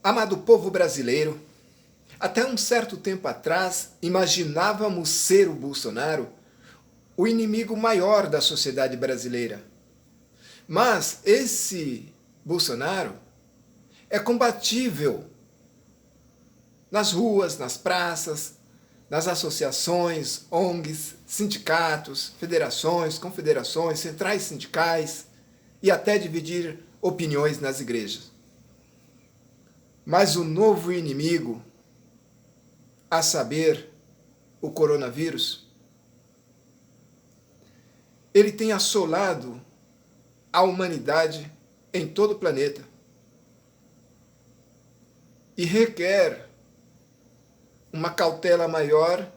Amado povo brasileiro, até um certo tempo atrás imaginávamos ser o Bolsonaro o inimigo maior da sociedade brasileira. Mas esse Bolsonaro é combatível nas ruas, nas praças, nas associações, ONGs, sindicatos, federações, confederações, centrais sindicais e até dividir opiniões nas igrejas. Mas o novo inimigo, a saber, o coronavírus, ele tem assolado a humanidade em todo o planeta e requer uma cautela maior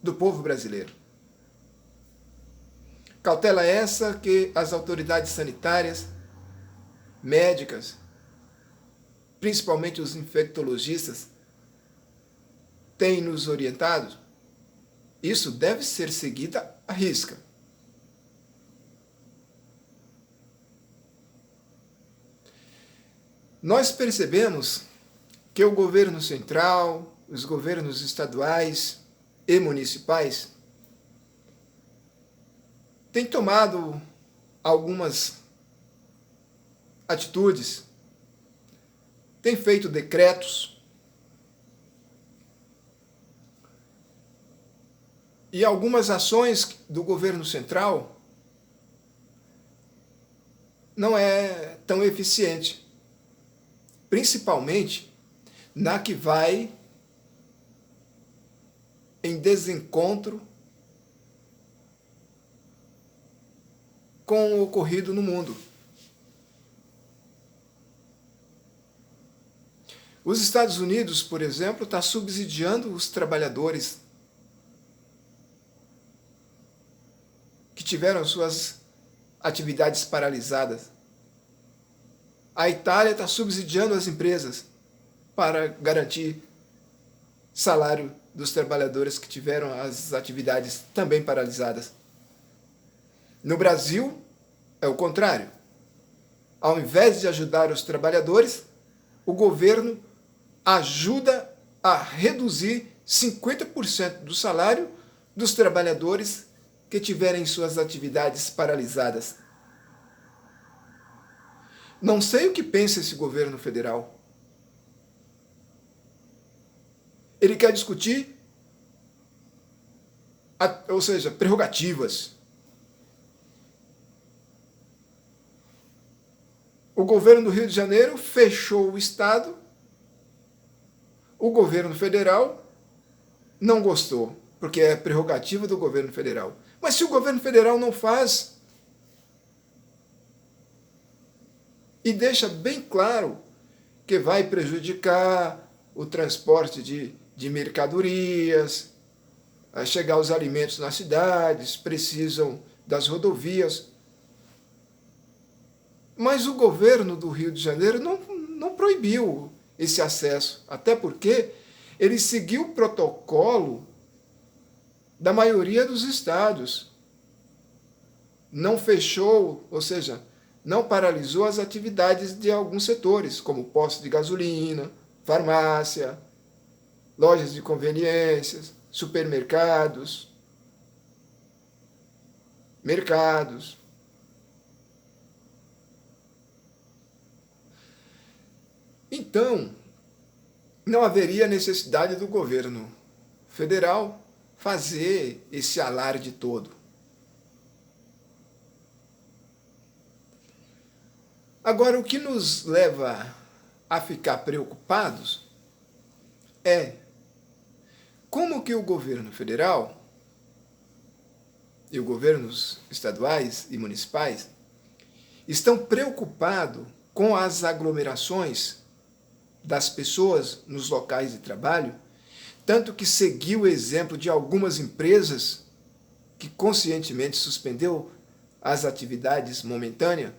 do povo brasileiro. Cautela essa que as autoridades sanitárias, médicas, principalmente os infectologistas, têm nos orientado. Isso deve ser seguida à risca. Nós percebemos que o governo central, os governos estaduais e municipais têm tomado algumas atitudes, têm feito decretos e algumas ações do governo central não é tão eficiente, principalmente na que vai em desencontro com o ocorrido no mundo. Os Estados Unidos, por exemplo, está subsidiando os trabalhadores que tiveram suas atividades paralisadas. A Itália está subsidiando as empresas para garantir salário dos trabalhadores que tiveram as atividades também paralisadas. No Brasil, é o contrário. Ao invés de ajudar os trabalhadores, o governo ajuda a reduzir 50% do salário dos trabalhadores que tiverem suas atividades paralisadas. Não sei o que pensa esse governo federal. Ele quer discutir, ou seja, prerrogativas. O governo do Rio de Janeiro fechou o estado, o governo federal não gostou, porque é prerrogativa do governo federal. Mas se o governo federal não faz, e deixa bem claro que vai prejudicar o transporte de mercadorias, a chegar os alimentos nas cidades, precisam das rodovias. Mas o governo do Rio de Janeiro não proibiu esse acesso, até porque ele seguiu o protocolo da maioria dos estados. Não fechou, ou seja, não paralisou as atividades de alguns setores, como postos de gasolina, farmácia, lojas de conveniências, supermercados, mercados. Então, não haveria necessidade do governo federal fazer esse alarde todo. Agora, o que nos leva a ficar preocupados é como que o governo federal e os governos estaduais e municipais estão preocupados com as aglomerações das pessoas nos locais de trabalho, tanto que seguiu o exemplo de algumas empresas que conscientemente suspendeu as atividades momentâneas.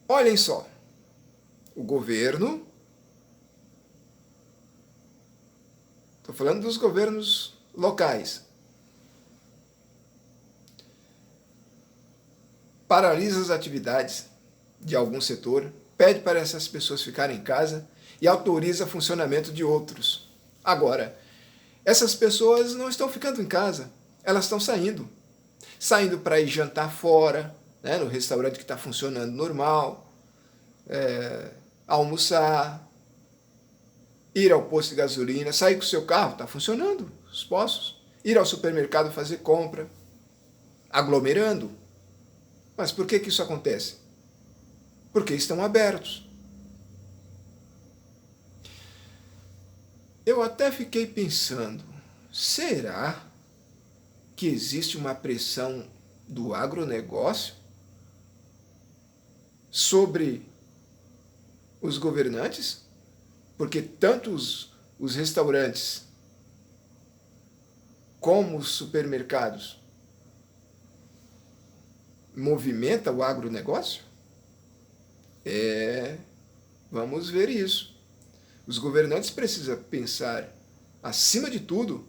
Olhem só, o governo, estou falando dos governos locais, paralisa as atividades de algum setor, pede para essas pessoas ficarem em casa e autoriza o funcionamento de outros. Agora, essas pessoas não estão ficando em casa, elas estão saindo. Saindo para ir jantar fora, né, no restaurante que está funcionando normal, almoçar, ir ao posto de gasolina, sair com o seu carro, está funcionando, os postos, ir ao supermercado fazer compra, aglomerando. Mas por que isso acontece? Porque estão abertos. Eu até fiquei pensando, será que existe uma pressão do agronegócio sobre os governantes? Porque tanto os restaurantes como os supermercados movimentam o agronegócio? Vamos ver isso. Os governantes precisam pensar, acima de tudo,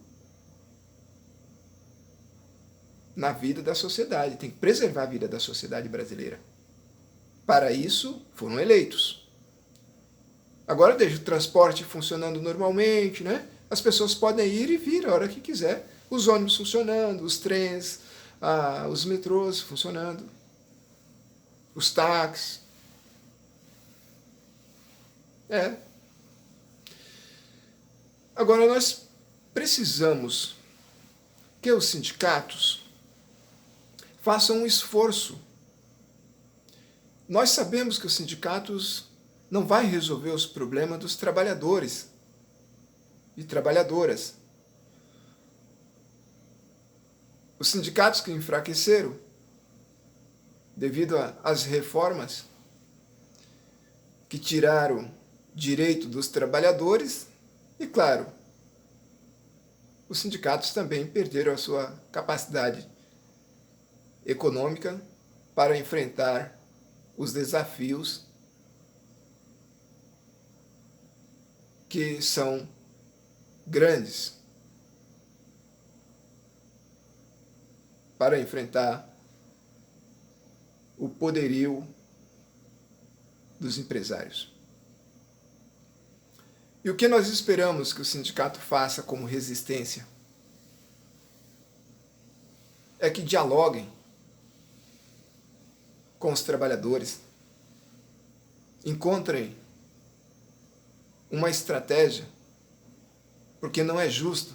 na vida da sociedade. Tem que preservar a vida da sociedade brasileira. Para isso, foram eleitos. Agora deixa o transporte funcionando normalmente, né? As pessoas podem ir e vir a hora que quiser. Os ônibus funcionando, os trens, os metrôs funcionando, os táxis. Agora nós precisamos que os sindicatos façam um esforço. Nós sabemos que os sindicatos não vão resolver os problemas dos trabalhadores e trabalhadoras. Os sindicatos que enfraqueceram devido às reformas que tiraram direito dos trabalhadores e, claro, os sindicatos também perderam a sua capacidade econômica para enfrentar os desafios que são grandes, para enfrentar o poderio dos empresários. E o que nós esperamos que o sindicato faça como resistência? É que dialoguem com os trabalhadores, encontrem uma estratégia, porque não é justo.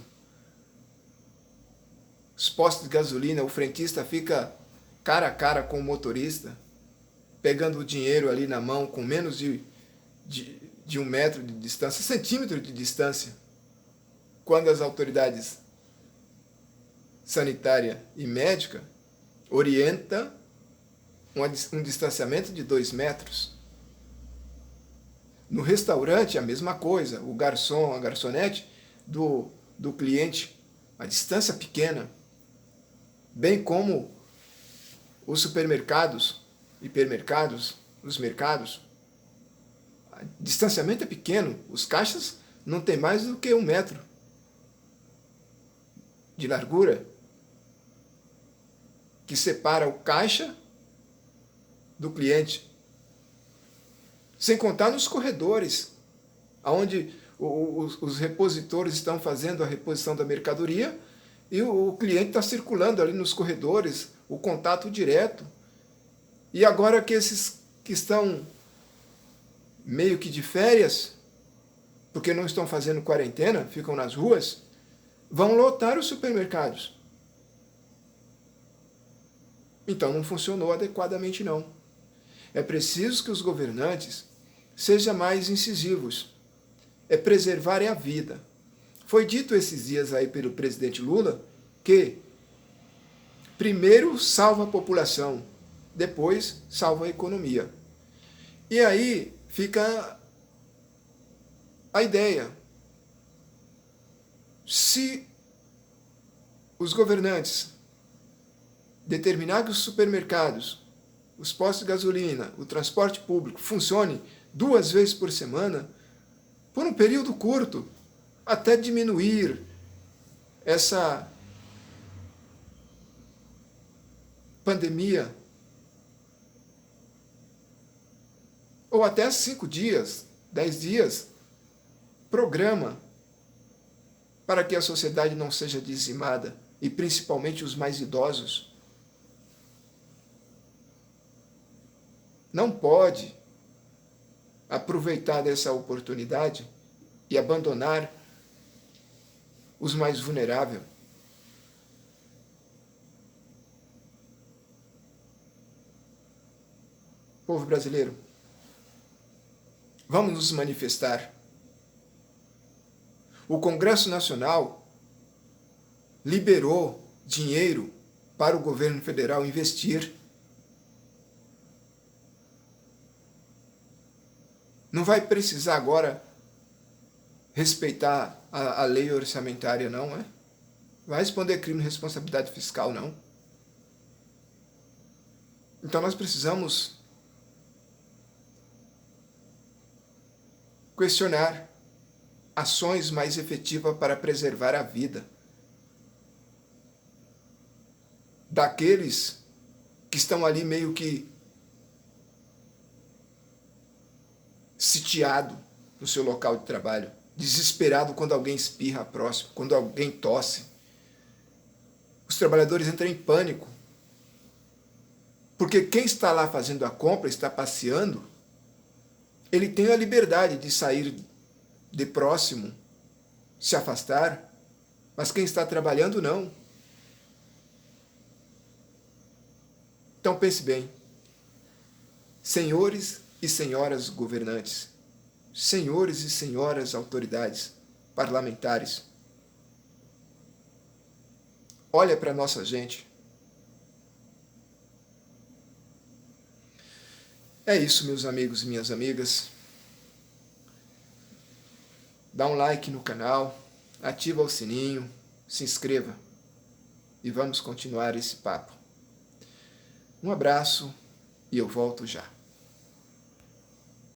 Os postos de gasolina, o frentista fica cara a cara com o motorista, pegando o dinheiro ali na mão com menos de 1 metro de distância, centímetro de distância, quando as autoridades sanitária e médica orientam um distanciamento de 2 metros. No restaurante, a mesma coisa, o garçom, a garçonete do cliente, a distância pequena, bem como os supermercados, hipermercados, os mercados, o distanciamento é pequeno, os caixas não tem mais do que 1 metro de largura, que separa o caixa do cliente. Sem contar nos corredores, onde os repositores estão fazendo a reposição da mercadoria e o cliente está circulando ali nos corredores, o contato direto. E agora que esses que estão meio que de férias, porque não estão fazendo quarentena, ficam nas ruas, vão lotar os supermercados. Então não funcionou adequadamente não. É preciso que os governantes sejam mais incisivos. É preservar a vida. Foi dito esses dias aí pelo presidente Lula que primeiro salva a população, depois salva a economia. E aí fica a ideia. Se os governantes determinar que os supermercados, os postos de gasolina, o transporte público funcione 2 vezes por semana, por um período curto, até diminuir essa pandemia ou até 5 dias, 10 dias, programa para que a sociedade não seja dizimada, e principalmente os mais idosos. Não pode aproveitar dessa oportunidade e abandonar os mais vulneráveis. Povo brasileiro, vamos nos manifestar. O Congresso Nacional liberou dinheiro para o governo federal investir. Não vai precisar agora respeitar a lei orçamentária, não, é? Vai responder crime de responsabilidade fiscal, não. Então nós precisamos questionar ações mais efetivas para preservar a vida daqueles que estão ali meio que sitiado no seu local de trabalho, desesperado quando alguém espirra próximo, quando alguém tosse. Os trabalhadores entram em pânico, porque quem está lá fazendo a compra, está passeando, ele tem a liberdade de sair de próximo, se afastar, mas quem está trabalhando não. Então pense bem, senhores e senhoras governantes, senhores e senhoras autoridades parlamentares, olha para a nossa gente. É isso, meus amigos e minhas amigas. Dá um like no canal, ativa o sininho, se inscreva e vamos continuar esse papo. Um abraço e eu volto já.